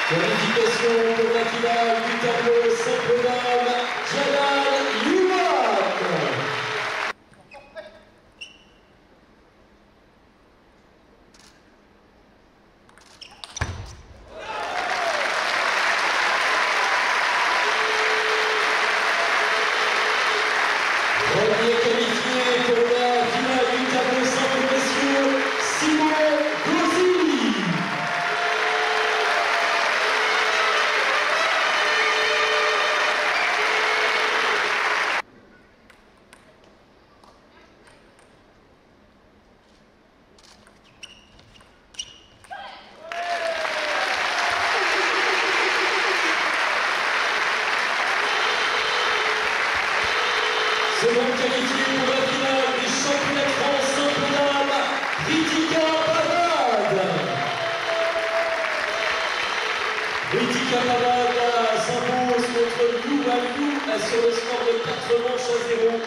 Qualification pour la finale du tableau simple dames, Jalal Youad. Premier qualifié pour la finale du tableau simple messieurs, Simon Gauzy. Second qualifié pour la finale du championnat de France simple dames, Ritika Pavard. Ritika Pavard s'impose contre Lou Alou sur le score de 4 manches à 0.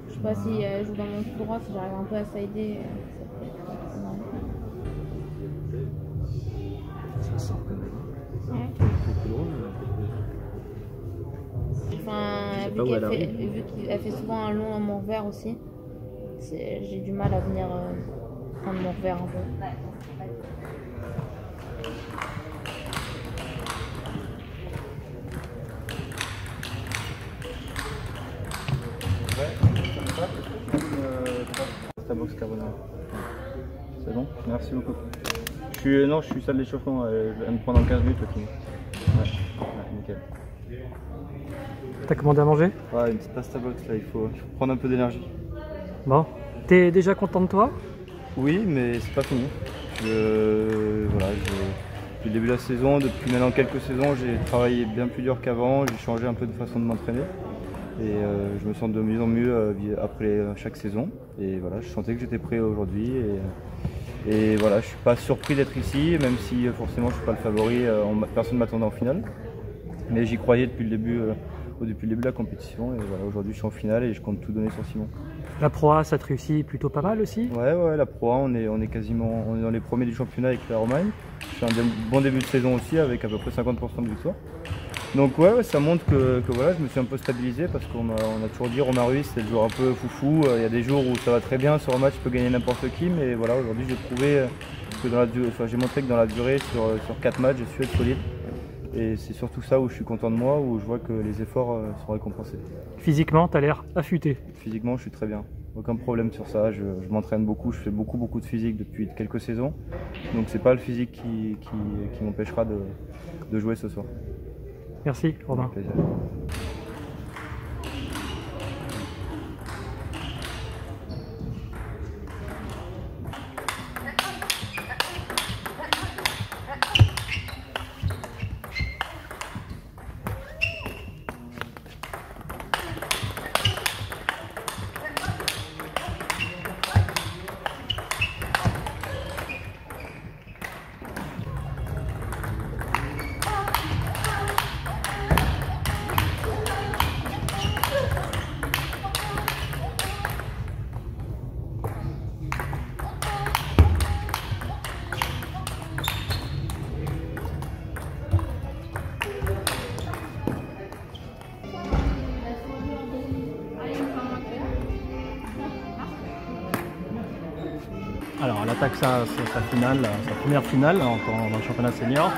Je sais pas si je joue dans mon tout droit, si j'arrive un peu à sider, Ça sort quand même. ouais. Enfin, vu qu'elle fait souvent un long en revers aussi, j'ai du mal à venir en mon revers un peu. Ta box carbonara. C'est bon? Merci beaucoup. Non, je suis salle d'échauffement, elle va me prendre en 15 minutes le kiné. Ouais, nickel. T'as commandé à manger? Ouais, une petite pasta box là, il faut prendre un peu d'énergie. Bon. T'es déjà content de toi? Oui, mais c'est pas fini. Voilà, depuis le début de la saison, depuis maintenant quelques saisons, j'ai travaillé bien plus dur qu'avant, j'ai changé un peu de façon de m'entraîner. Et je me sens de mieux en mieux après chaque saison. Et voilà, je sentais que j'étais prêt aujourd'hui. Et voilà, je ne suis pas surpris d'être ici, même si forcément je ne suis pas le favori, personne ne m'attendait en finale. Mais j'y croyais depuis le début de la compétition. Et voilà, aujourd'hui je suis en finale et je compte tout donner sur Simon. La Pro A, ça te réussit plutôt pas mal aussi? Ouais, la Pro A, on est dans les premiers du championnat avec la Romagne. C'est un bon début de saison aussi avec à peu près 50% de victoire. Donc ouais, ça montre que voilà, je me suis un peu stabilisé parce qu'on a toujours dit Romain Ruiz c'est le joueur un peu foufou. Il y a des jours où ça va très bien, sur un match je peux gagner n'importe qui, mais voilà, aujourd'hui j'ai prouvé que j'ai montré que dans la durée, sur 4 matchs, je suis être solide. Et c'est surtout ça où je suis content de moi, où je vois que les efforts sont récompensés. Physiquement, t'as l'air affûté. Physiquement, je suis très bien. Aucun problème sur ça, je m'entraîne beaucoup, je fais beaucoup de physique depuis quelques saisons. Donc c'est pas le physique qui m'empêchera de jouer ce soir. Merci Romain. Avec plaisir. Alors elle attaque sa finale, sa première finale dans le championnat senior.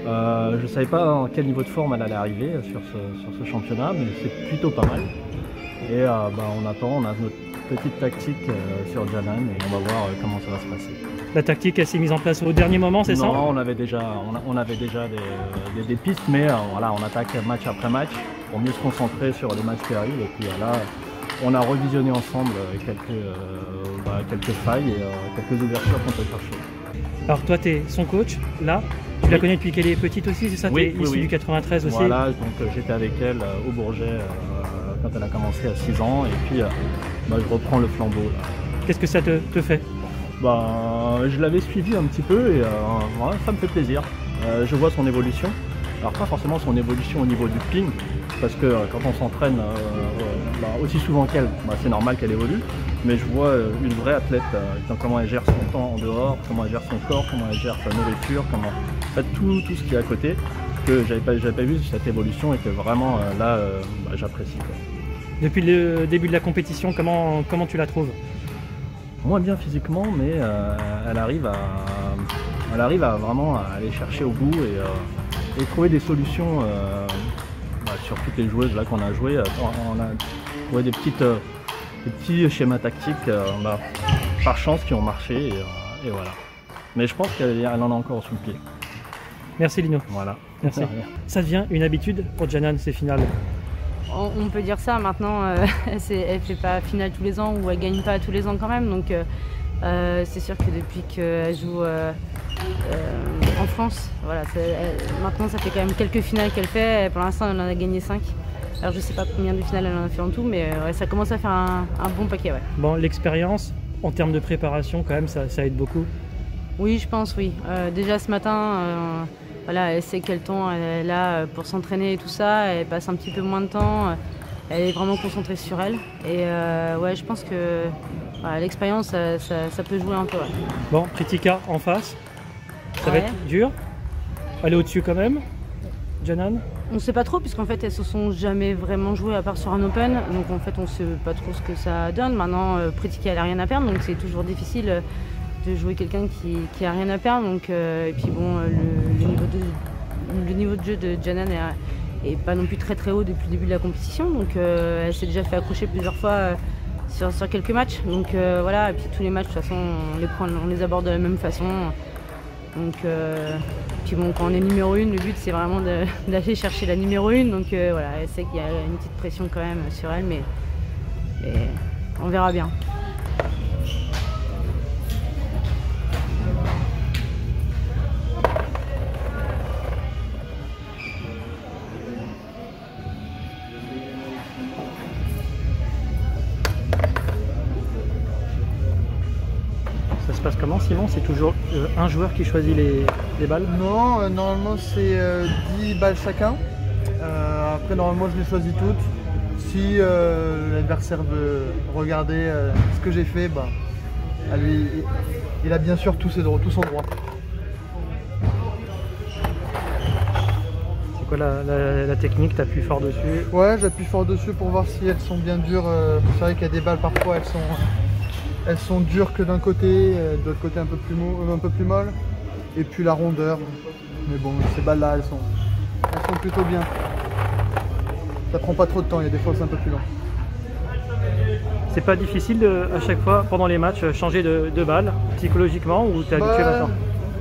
Je ne savais pas à quel niveau de forme elle allait arriver sur ce championnat, mais c'est plutôt pas mal. Et on attend, on a notre petite tactique sur Jalan et on va voir comment ça va se passer. La tactique, elle s'est mise en place au dernier moment, c'est ça? Non, on avait déjà des pistes, mais voilà, on attaque match après match pour mieux se concentrer sur les matchs qui arrivent. Et puis là, on a revisionné ensemble quelques failles et quelques ouvertures qu'on peut chercher. Alors toi, tu es son coach, là, Tu la connais depuis qu'elle est petite aussi, c'est ça? Oui, T'es issue du 93 aussi. Voilà, donc j'étais avec elle au Bourget quand elle a commencé à 6 ans et puis je reprends le flambeau là. Qu'est-ce que ça te fait? Je l'avais suivi un petit peu et voilà, ça me fait plaisir. Je vois son évolution. Alors pas forcément son évolution au niveau du ping, parce que quand on s'entraîne aussi souvent qu'elle, c'est normal qu'elle évolue, mais je vois une vraie athlète, comment elle gère son temps en dehors, comment elle gère son corps, comment elle gère sa nourriture, comment en fait, tout ce qui est à côté, que j'avais pas vu cette évolution et que vraiment là j'apprécie. Depuis le début de la compétition, comment tu la trouves? Moins bien physiquement, mais elle arrive à vraiment aller chercher au bout et trouver des solutions sur toutes les joueuses là qu'on a jouées. On a trouvé des petits schémas tactiques par chance qui ont marché et voilà. Mais je pense qu'elle en a encore sous le pied. Merci Lino. Voilà. Merci. Ça devient une habitude pour Janan ces finales? On peut dire ça maintenant, elle fait pas finale tous les ans ou elle gagne pas tous les ans quand même, donc c'est sûr que depuis qu'elle joue en France, voilà, maintenant ça fait quand même quelques finales qu'elle fait, pour l'instant elle en a gagné 5. Alors je sais pas combien de finales elle en a fait en tout, mais ouais, ça commence à faire un bon paquet. Ouais. Bon, l'expérience en termes de préparation quand même ça aide beaucoup? Oui, je pense, oui. Déjà ce matin, voilà, elle sait quel temps elle a pour s'entraîner et tout ça, elle passe un petit peu moins de temps, elle est vraiment concentrée sur elle. Et ouais, je pense que voilà, l'expérience, ça peut jouer un peu. Ouais. Bon, Pritika en face, ça va être dur. Elle est au-dessus quand même, Janan? On ne sait pas trop, puisqu'en fait elles se sont jamais vraiment jouées à part sur un Open, donc en fait on ne sait pas trop ce que ça donne. Maintenant, Pritika elle n'a rien à perdre, donc c'est toujours difficile de jouer quelqu'un qui a rien à perdre. Donc, et puis bon, le niveau de jeu de Janan est pas non plus très haut depuis le début de la compétition. Donc elle s'est déjà fait accrocher plusieurs fois sur quelques matchs. Donc voilà, et puis tous les matchs de toute façon on les aborde de la même façon. Donc puis bon, quand on est numéro 1, le but c'est vraiment d'aller chercher la numéro 1. Donc voilà, elle sait qu'il y a une petite pression quand même sur elle, mais on verra bien. Ça se passe comment, Simon? C'est toujours un joueur qui choisit les balles? Non, normalement c'est 10 balles chacun. Après normalement je les choisis toutes. Si l'adversaire veut regarder ce que j'ai fait, il a bien sûr tout son droit. C'est quoi la technique? Tu appuies fort dessus? Ouais, j'appuie fort dessus pour voir si elles sont bien dures. C'est vrai qu'il y a des balles parfois elles sont dures que d'un côté, de l'autre côté un peu plus molles. Et puis la rondeur. Mais bon, ces balles là elles sont plutôt bien. Ça prend pas trop de temps, il y a des fois c'est un peu plus long. C'est pas difficile à chaque fois pendant les matchs changer de balle psychologiquement, ou t'es habitué maintenant?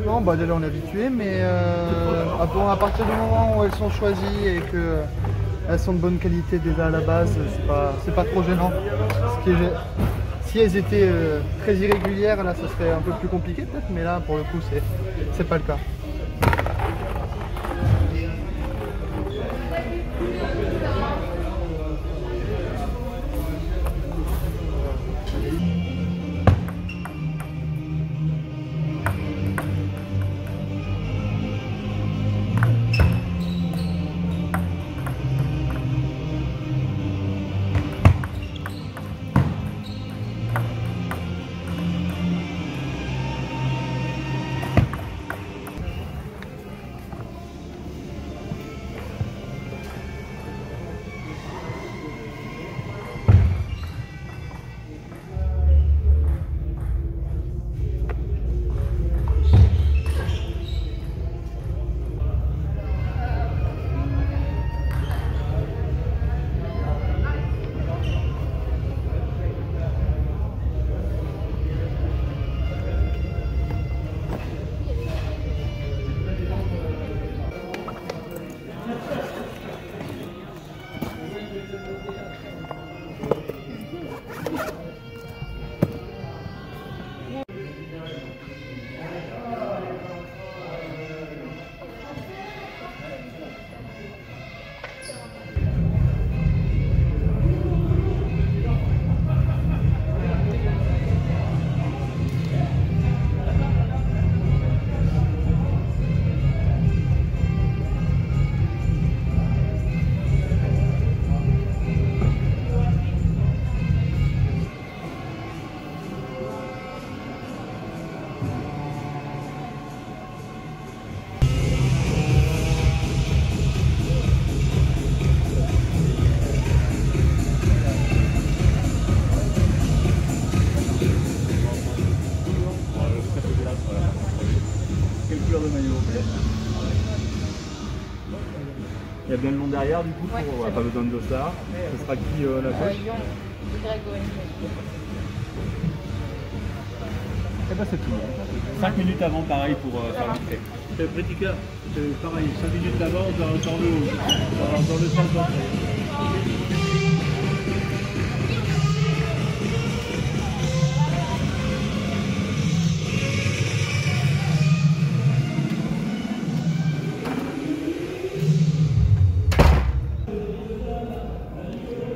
Non, déjà on est habitué, mais à partir du moment où elles sont choisies et qu'elles sont de bonne qualité déjà à la base, c'est pas trop gênant. Si elles étaient très irrégulières, là ça serait un peu plus compliqué peut-être, mais là pour le coup c'est pas le cas. derrière du coup, on n'a pas besoin de dossard. Ce sera qui la coach? Et bah c'est tout bon. 5 minutes avant pareil pour faire l'entrée. C'est Prética, c'est pareil, 5 minutes d'avance dans le sens d'entrée.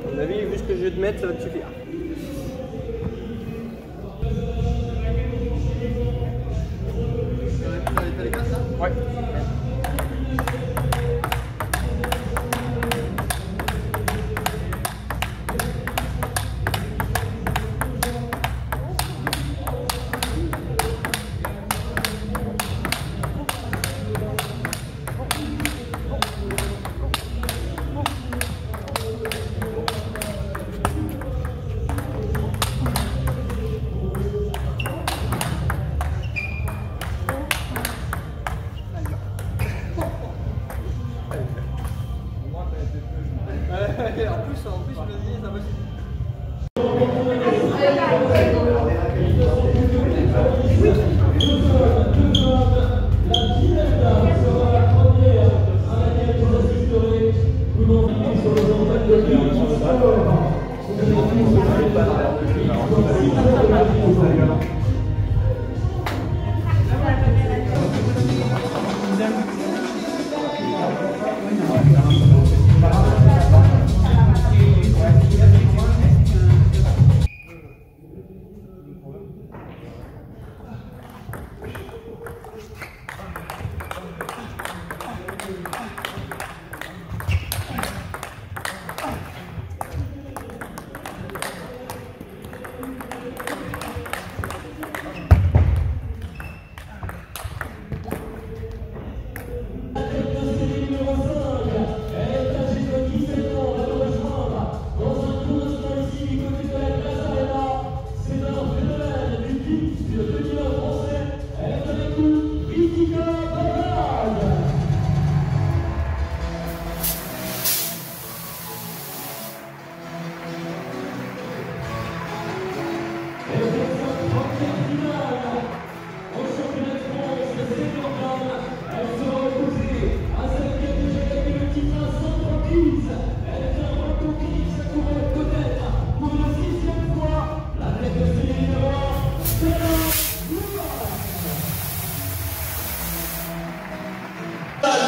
À mon avis, vu ce que je vais te mettre, ça va te suffire. Ouais. En plus, je me dis, ça va.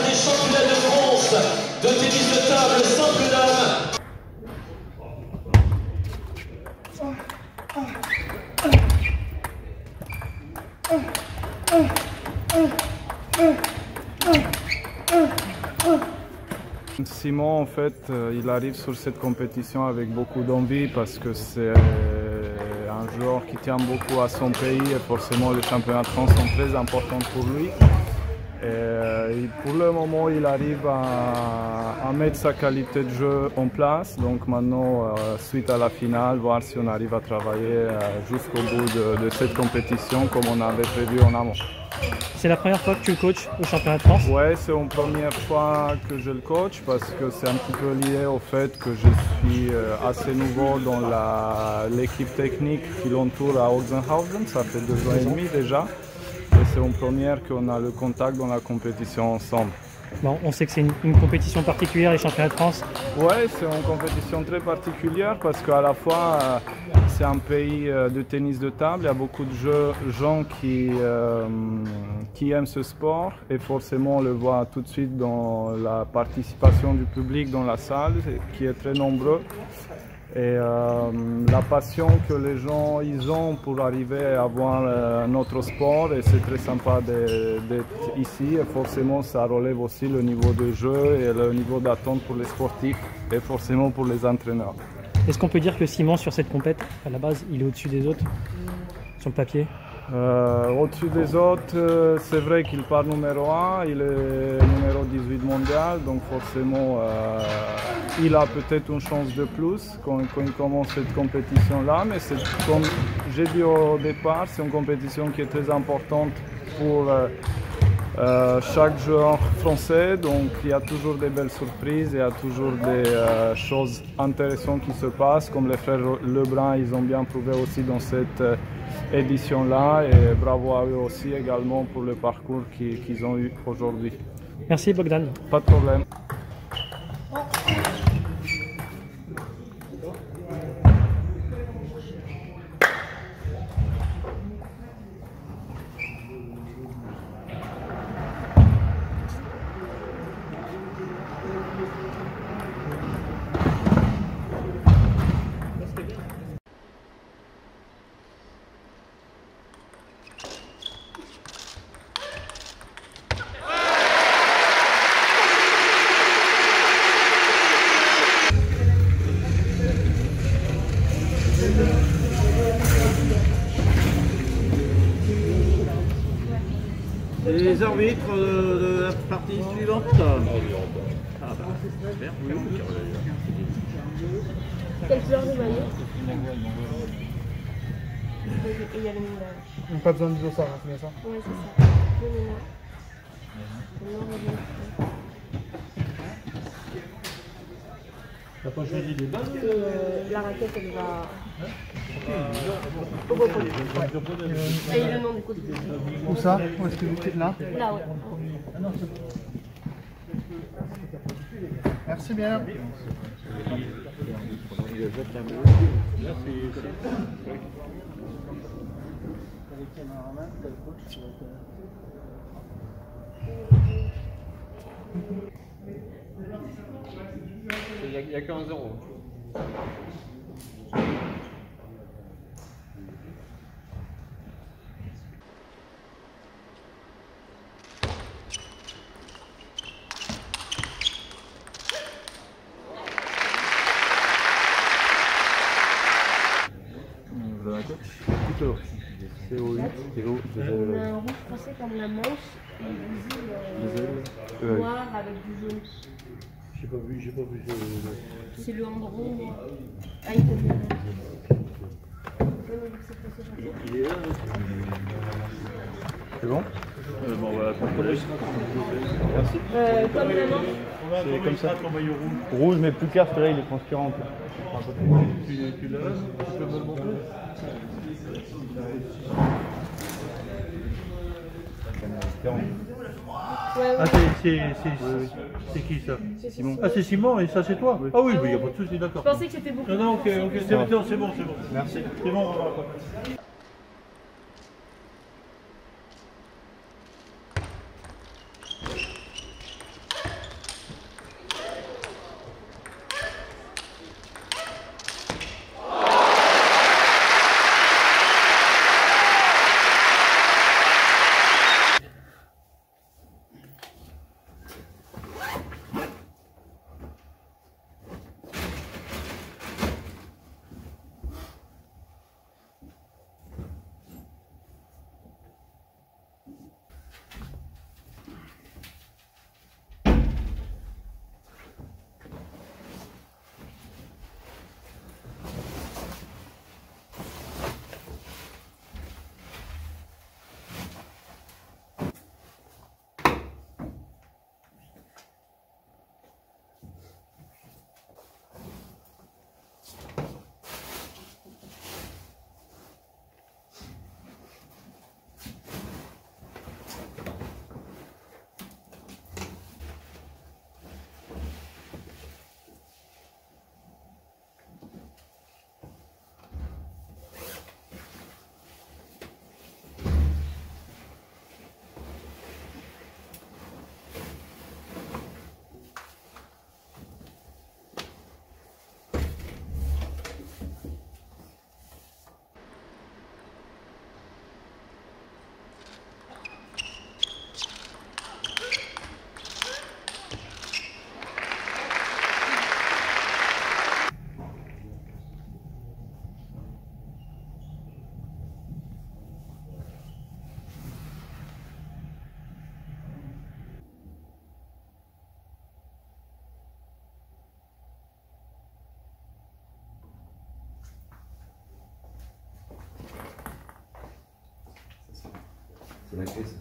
Des championnats de France de tennis de table simple dame. Simon, en fait, il arrive sur cette compétition avec beaucoup d'envie parce que c'est un joueur qui tient beaucoup à son pays et forcément les championnats de France sont très importants pour lui. Et pour le moment, il arrive à mettre sa qualité de jeu en place. Donc maintenant, suite à la finale, voir si on arrive à travailler jusqu'au bout de cette compétition comme on avait prévu en amont. C'est la première fois que tu le coaches au championnat de France? Ouais, c'est la première fois que je le coach parce que c'est un petit peu lié au fait que je suis assez nouveau dans l'équipe technique qui l'entoure à Ochsenhausen. Ça fait 2 ans et demi déjà. Et c'est en première qu'on a le contact dans la compétition ensemble. Bon, on sait que c'est une compétition particulière, les championnats de France. Ouais, c'est une compétition très particulière parce qu'à la fois c'est un pays de tennis de table, il y a beaucoup de gens qui aiment ce sport et forcément on le voit tout de suite dans la participation du public dans la salle qui est très nombreux. Et la passion que les gens ils ont pour arriver à voir notre sport, et c'est très sympa d'être ici, et forcément ça relève aussi le niveau de jeu et le niveau d'attente pour les sportifs et forcément pour les entraîneurs. Est-ce qu'on peut dire que Simon sur cette compète, à la base, il est au-dessus des autres sur le papier? Au-dessus des autres, c'est vrai qu'il part numéro 1, il est numéro 18 mondial, donc forcément il a peut-être une chance de plus quand il commence cette compétition-là, mais c'est comme j'ai dit au départ, c'est une compétition qui est très importante chaque joueur français, donc il y a toujours des belles surprises, il y a toujours des choses intéressantes qui se passent, comme les frères Lebrun, ils ont bien prouvé aussi dans cette édition-là, et bravo à eux aussi également pour le parcours qu'ils ont eu aujourd'hui. Merci Bogdan. Pas de problème. Les arbitres de la partie suivante. Ah bah, super. Quelle couleur de maillot? Il y a le On n'a pas besoin de dossard, hein, c'est bien ça? Ouais, c'est ça. Le noir et le T'as pas choisi des balles? La raquette, elle va au repos. Ouais. Et le nom du coup. Où ça? Où est-ce que vous êtes là? Là, ouais. Merci bien. Il n'y a qu'un 0. Plutôt. CO8, CO, On a un rouge foncé comme la manche et des ailes noires avec du jaune. J'ai pas vu. C'est le andron. Ah, il peut bien. Il est là. C'est bon? Bon, on va contrôler. Merci. Comme la manche. C'est comme ça. Ton maillot rouge. Rouge, mais plus clair, parce que là il est transparent. Tu l'as, tu peux me le montrer? Ah, c'est qui ça? Simon. Ah, c'est Simon et ça c'est toi? Ah oui, mais il n'y a pas de souci, d'accord. Je pensais que c'était beaucoup. Non, ok, c'est bon. Merci. C'est bon, on va voir. C'est la clé, ça.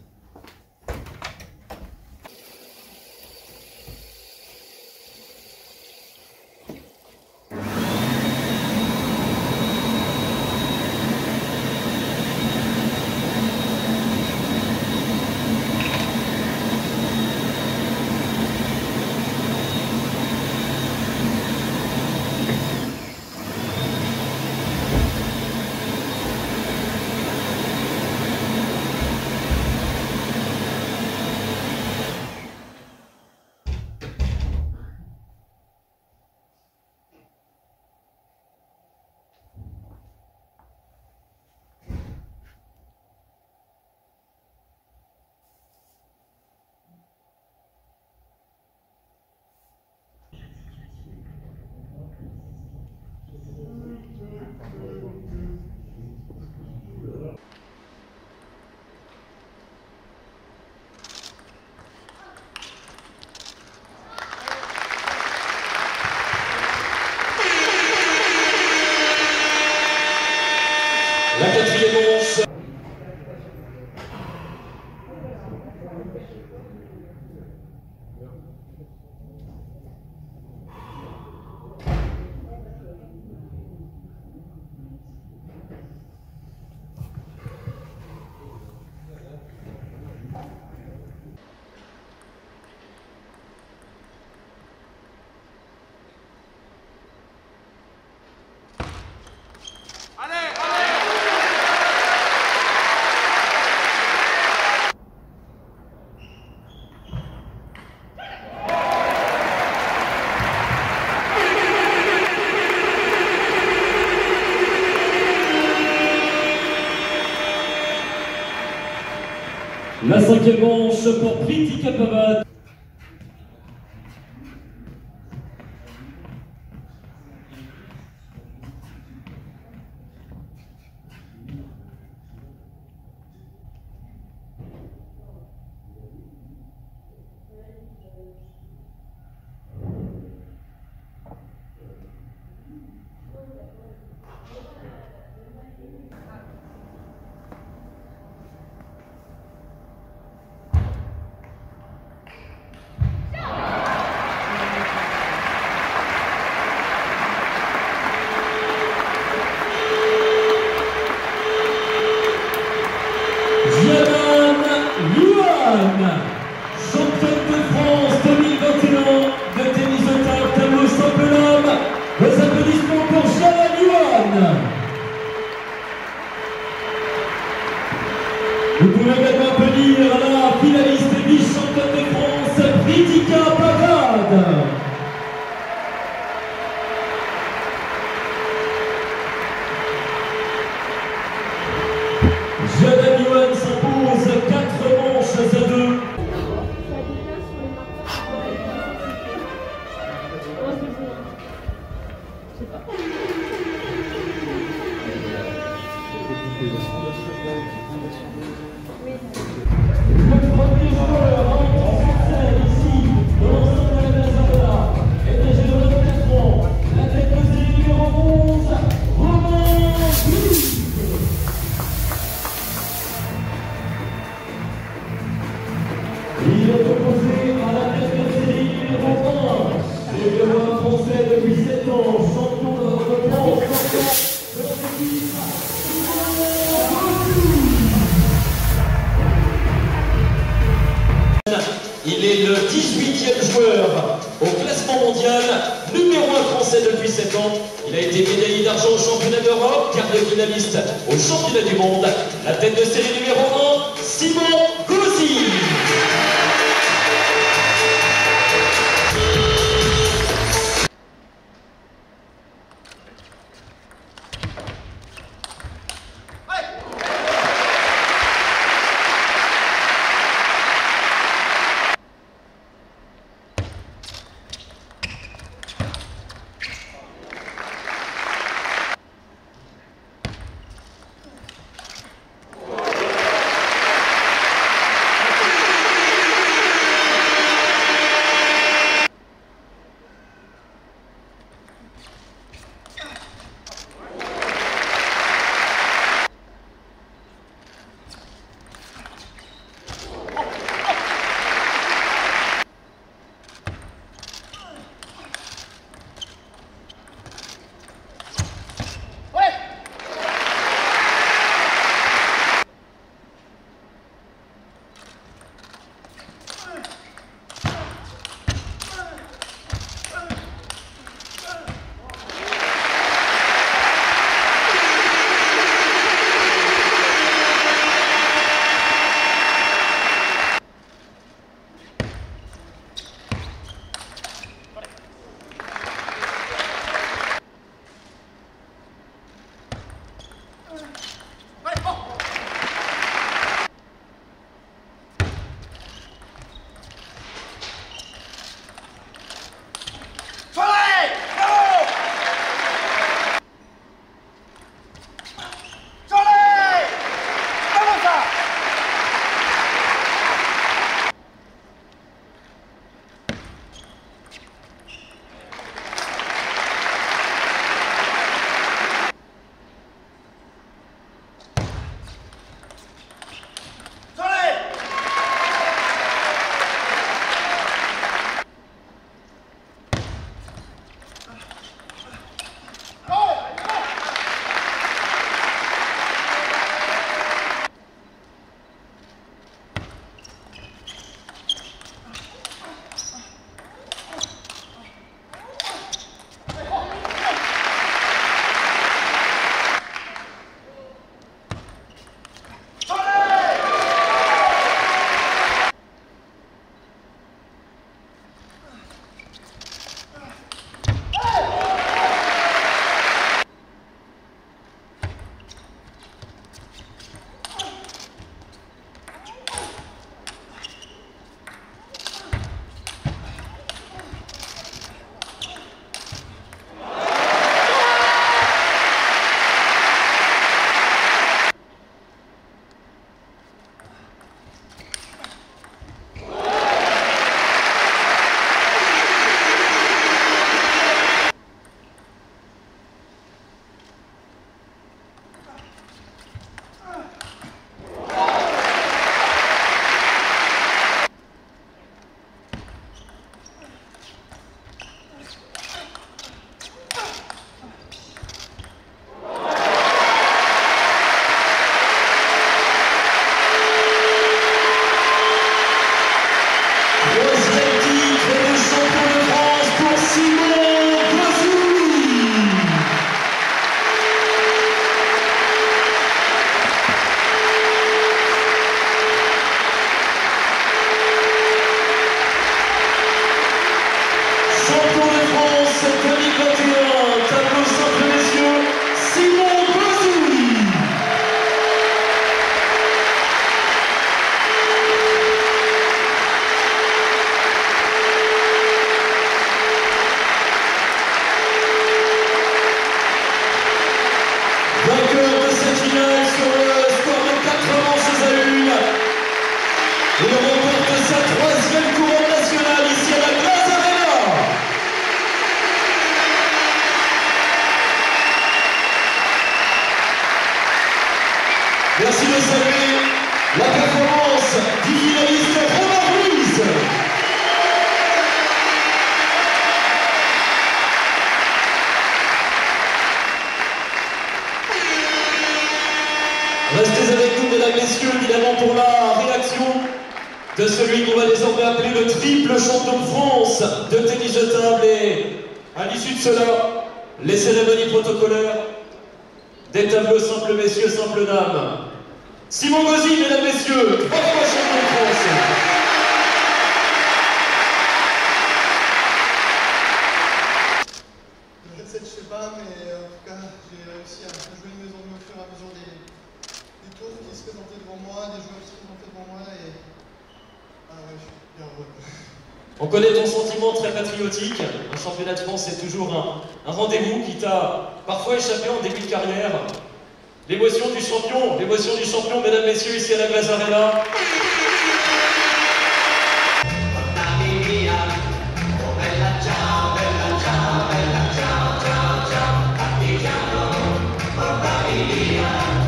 La quatrième manche. La cinquième manche pour Pritika Pavad. Championne de France 2021 de tennis de table tableau simple homme. Les applaudissements pour Jana Yuan. Vous pouvez également applaudir la finaliste et vice-championne de France Pritika Pavad. Jana Yuan s'impose 4 manches à 2. Le premier joueur en scène ici, dans l'ensemble de la Venezuela, est âgé de 24 ans, la tête de série numéro 11, Romain Gouy. Il est opposé à la tête de série numéro 1, c'est le joueur français depuis 7 ans, champion de France, de l'athlétisme. Il est le 18e joueur au classement mondial, numéro 1 français depuis 7 ans. Il a été médaillé d'argent au championnat d'Europe, quart de finaliste au championnat du monde. La tête de série numéro 1, Simon Gauzy. finale sur le score de 4 manches à 1. Il remporte sa 3e couronne nationale ici à la Glace Arena. Merci de saluer la performance du finaliste Romain Ruiz. Restez avec nous, mesdames, messieurs, évidemment, pour la réaction de celui qu'on va désormais appeler le triple champion de France de tennis de table. Et à l'issue de cela, les cérémonies protocolaires des tableaux simples messieurs, simples dames. Simon Gauzy, mesdames, messieurs, 3 fois champion de France. Je sais pas, mais en tout cas, j'ai réussi à jouer une maison au fur et à mesure des tours qui se présentaient devant moi, des joueurs qui se présentaient devant moi, et ouais, je suis bien heureux. On connaît ton sentiment très patriotique. Un championnat de France, c'est toujours un rendez-vous qui t'a parfois échappé en début de carrière. L'émotion du champion, mesdames, messieurs, ici à la Glace Arena.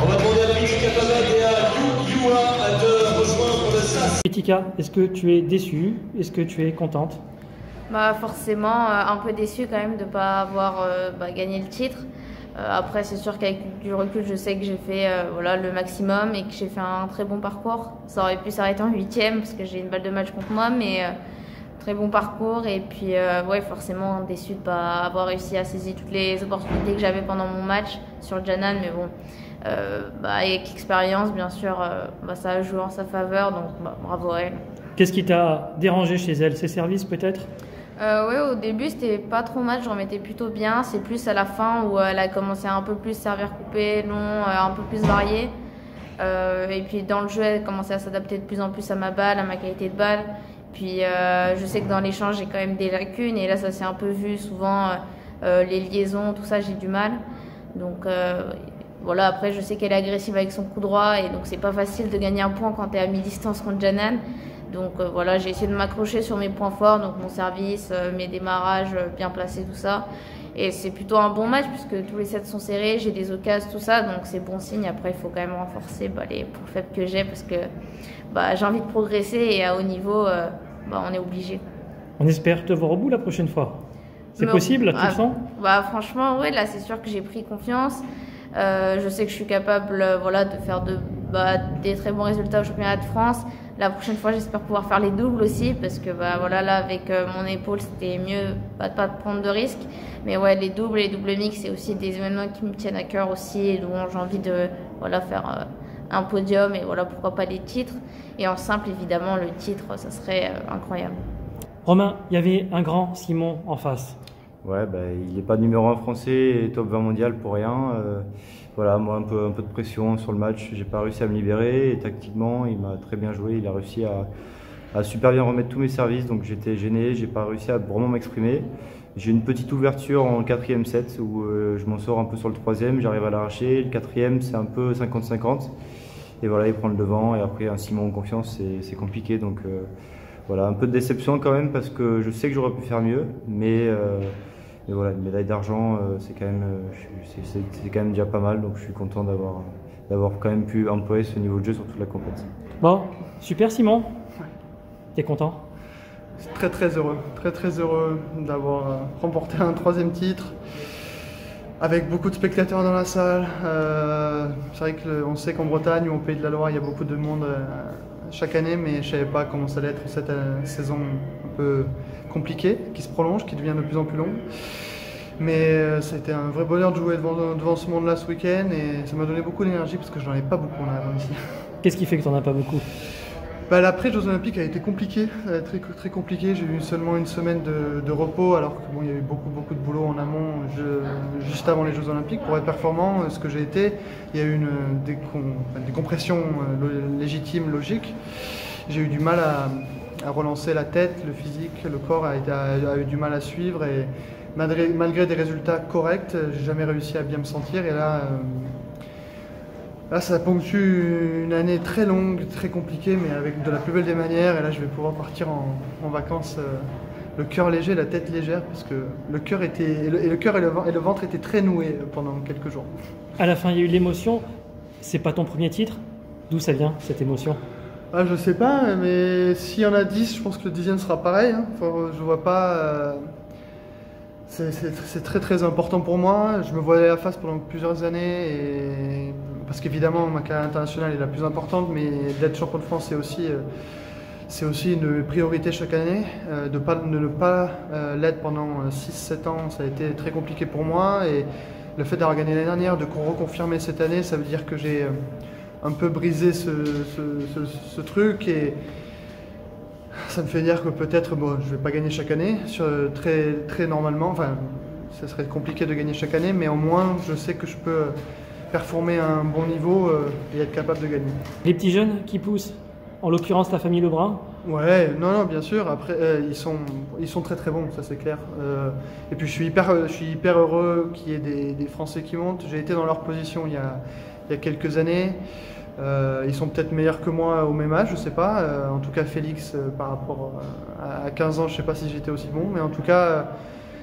On va demander à Pritika Pavet et à Yua de rejoindre le SAS. Pritika, est-ce que tu es déçue? Est-ce que tu es contente? Bah forcément, un peu déçue quand même de ne pas avoir gagné le titre. Après, c'est sûr qu'avec du recul, je sais que j'ai fait voilà, le maximum et que j'ai fait un très bon parcours. Ça aurait pu s'arrêter en 8e parce que j'ai une balle de match contre moi, mais très bon parcours. Et puis, ouais, forcément déçu de ne pas avoir réussi à saisir toutes les opportunités que j'avais pendant mon match sur le Janan. Mais bon, avec l'expérience, bien sûr, ça a joué en sa faveur. Donc, bravo à elle. Qu'est-ce qui t'a dérangé chez elle? Ses services peut-être? Ouais, au début c'était pas trop mal, je remettais plutôt bien. C'est plus à la fin où elle a commencé à un peu plus servir coupé, long, un peu plus varié. Et puis dans le jeu, elle commençait à s'adapter de plus en plus à ma balle, à ma qualité de balle. Puis je sais que dans l'échange j'ai quand même des lacunes et là ça s'est un peu vu souvent, les liaisons, tout ça j'ai du mal. Donc voilà, après je sais qu'elle est agressive avec son coup droit et donc c'est pas facile de gagner un point quand tu es à mi-distance contre Janan. Donc voilà, j'ai essayé de m'accrocher sur mes points forts, donc mon service, mes démarrages bien placés, tout ça. Et c'est plutôt un bon match puisque tous les sets sont serrés, j'ai des occasions, tout ça, donc c'est bon signe. Après, il faut quand même renforcer les points faibles que j'ai parce que j'ai envie de progresser et à haut niveau, on est obligé. On espère te voir au bout la prochaine fois. C'est possible, tu le sens? Franchement, ouais, là c'est sûr que j'ai pris confiance. Je sais que je suis capable de faire des très bons résultats au championnat de France. La prochaine fois, j'espère pouvoir faire les doubles aussi parce que là avec mon épaule, c'était mieux de pas prendre de risques. Mais ouais, les doubles mix, c'est aussi des événements qui me tiennent à cœur aussi et dont j'ai envie de faire un podium et pourquoi pas les titres. Et en simple, évidemment, le titre, ça serait incroyable. Romain, il y avait un grand Simon en face. Ouais, il n'est pas numéro 1 français et top 20 mondial pour rien. Voilà, moi un peu de pression sur le match, j'ai pas réussi à me libérer et tactiquement il m'a très bien joué, il a réussi à super bien remettre tous mes services, donc j'étais gêné, j'ai pas réussi à vraiment m'exprimer. J'ai une petite ouverture en 4e set où je m'en sors un peu sur le 3e, j'arrive à l'arracher, le 4e c'est un peu 50-50 et voilà, il prend le devant et après un Simon en confiance c'est compliqué, donc voilà, un peu de déception quand même parce que je sais que j'aurais pu faire mieux, mais voilà, une médaille d'argent, c'est quand même déjà pas mal, donc je suis content d'avoir quand même pu employer ce niveau de jeu sur toute la compétition. Bon, super Simon. T'es content? Très très heureux d'avoir remporté un 3e titre avec beaucoup de spectateurs dans la salle. C'est vrai qu'on sait qu'en Bretagne ou au Pays de la Loire, il y a beaucoup de monde chaque année, mais je ne savais pas comment ça allait être cette saison un peu compliquée, qui se prolonge, qui devient de plus en plus longue. Mais ça a été un vrai bonheur de jouer devant ce monde-là ce week-end et ça m'a donné beaucoup d'énergie parce que je n'en ai pas beaucoup en avant ici. Qu'est-ce qui fait que tu n'en as pas beaucoup? L'après-Jeux Olympiques a été compliqué, très, très compliqué. J'ai eu seulement une semaine de repos alors qu'il y a eu beaucoup de boulot en amont juste avant les Jeux Olympiques. Pour être performant, ce que j'ai été, il y a eu une décompression légitime, logique. J'ai eu du mal à relancer la tête, le physique, le corps a eu du mal à suivre et malgré des résultats corrects, j'ai jamais réussi à bien me sentir et là Là, ça ponctue une année très longue, très compliquée, mais avec de la plus belle des manières. Et là, je vais pouvoir partir en vacances le cœur léger, la tête légère, parce que le cœur et le ventre étaient très noués pendant quelques jours. À la fin, il y a eu l'émotion. C'est pas ton premier titre. D'où ça vient, cette émotion? Ah, je sais pas, mais s'il y en a 10, je pense que le 10e sera pareil. Hein. Enfin, je vois pas... C'est très très important pour moi. Je me voyais à la face pendant plusieurs années, parce qu'évidemment ma carrière internationale est la plus importante, mais d'être champion de France c'est aussi une priorité chaque année. De ne pas l'être pendant 6-7 ans, ça a été très compliqué pour moi, et le fait d'avoir gagné l'année dernière, de reconfirmer cette année, ça veut dire que j'ai un peu brisé ce truc, et ça me fait dire que peut-être bon, je ne vais pas gagner chaque année, très normalement, enfin ça serait compliqué de gagner chaque année, mais au moins je sais que je peux performer à un bon niveau et être capable de gagner. Les petits jeunes qui poussent, en l'occurrence la famille Lebrun? Ouais, non, bien sûr, après ils sont très très bons, ça c'est clair. Et puis je suis hyper heureux qu'il y ait des Français qui montent. J'ai été dans leur position il y a quelques années. Ils sont peut-être meilleurs que moi au même âge, je sais pas. En tout cas, Félix, par rapport à 15 ans, je sais pas si j'étais aussi bon, mais en tout cas,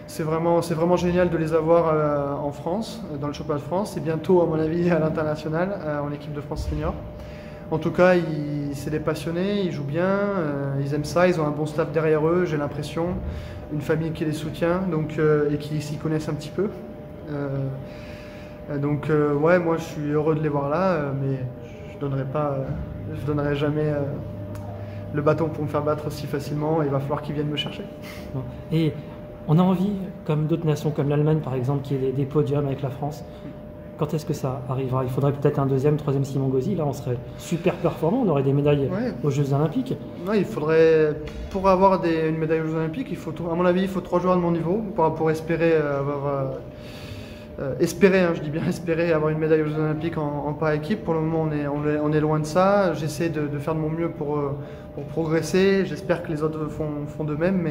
c'est vraiment génial de les avoir en France, dans le championnat de France, et bientôt, à mon avis, à l'international, en équipe de France senior. En tout cas, c'est des passionnés, ils jouent bien, ils aiment ça, ils ont un bon staff derrière eux, j'ai l'impression, une famille qui les soutient, et qui s'y connaissent un petit peu. Ouais, moi, je suis heureux de les voir là, mais je donnerai jamais le bâton pour me faire battre si facilement. Il va falloir qu'ils viennent me chercher. Et on a envie, comme d'autres nations, comme l'Allemagne par exemple, qui ait des podiums avec la France. Quand est-ce que ça arrivera? Il faudrait peut-être un 2e, 3e Simon Gauzy. Là, on serait super performant. On aurait des médailles aux Jeux Olympiques. Non, il faudrait, pour avoir une médaille aux Jeux Olympiques, à mon avis, il faut 3 joueurs de mon niveau pour espérer avoir... je dis bien espérer avoir une médaille aux Jeux Olympiques en par équipe. Pour le moment, on est loin de ça. J'essaie de faire de mon mieux pour progresser. J'espère que les autres font de même,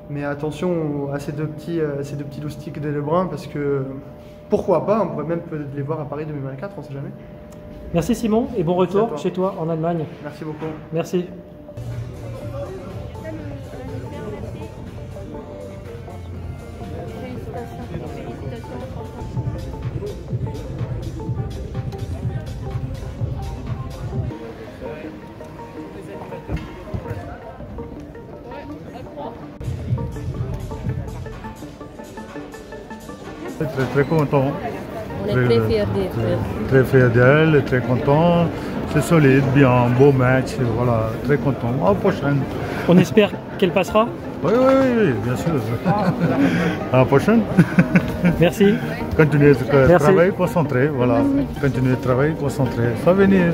mais attention à ces deux petits loustiques des Lebrun, parce que pourquoi pas, on pourrait même peut-être les voir à Paris 2024, on ne sait jamais. Merci Simon, et bon retour chez toi en Allemagne. Merci beaucoup. Merci. Très content. On est très fiers d'elle. Très fiers d'elle, très content. C'est solide, bien, beau match, voilà, très content. À la prochaine. On espère qu'elle passera? Oui, bien sûr. À la prochaine. Merci. Continuez de travailler, concentré, voilà. Continuez de travailler, concentré. Ça va venir.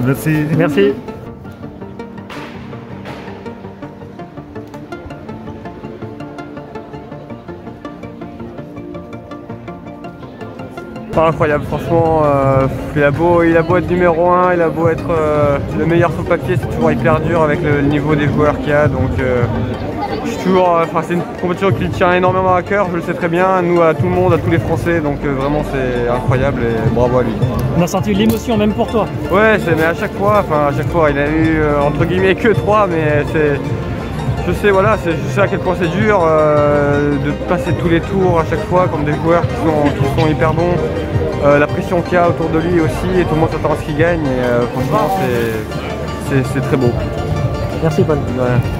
Merci. Merci. Pas incroyable, franchement, il a beau être numéro 1, il a beau être le meilleur sur le papier, c'est toujours hyper dur avec le niveau des joueurs qu'il y a, donc c'est une compétition qui tient énormément à cœur, je le sais très bien, nous, à tout le monde, à tous les Français, donc vraiment c'est incroyable et bravo à lui. On a senti l'émotion même pour toi. Ouais, mais à chaque fois, il a eu entre guillemets que 3, mais je sais à quel point c'est dur de passer tous les tours à chaque fois comme des joueurs qui sont hyper bons. La pression qu'il y a autour de lui aussi, et tout le monde s'attend à ce qu'il gagne, et franchement c'est très beau. Merci Paul. Ouais.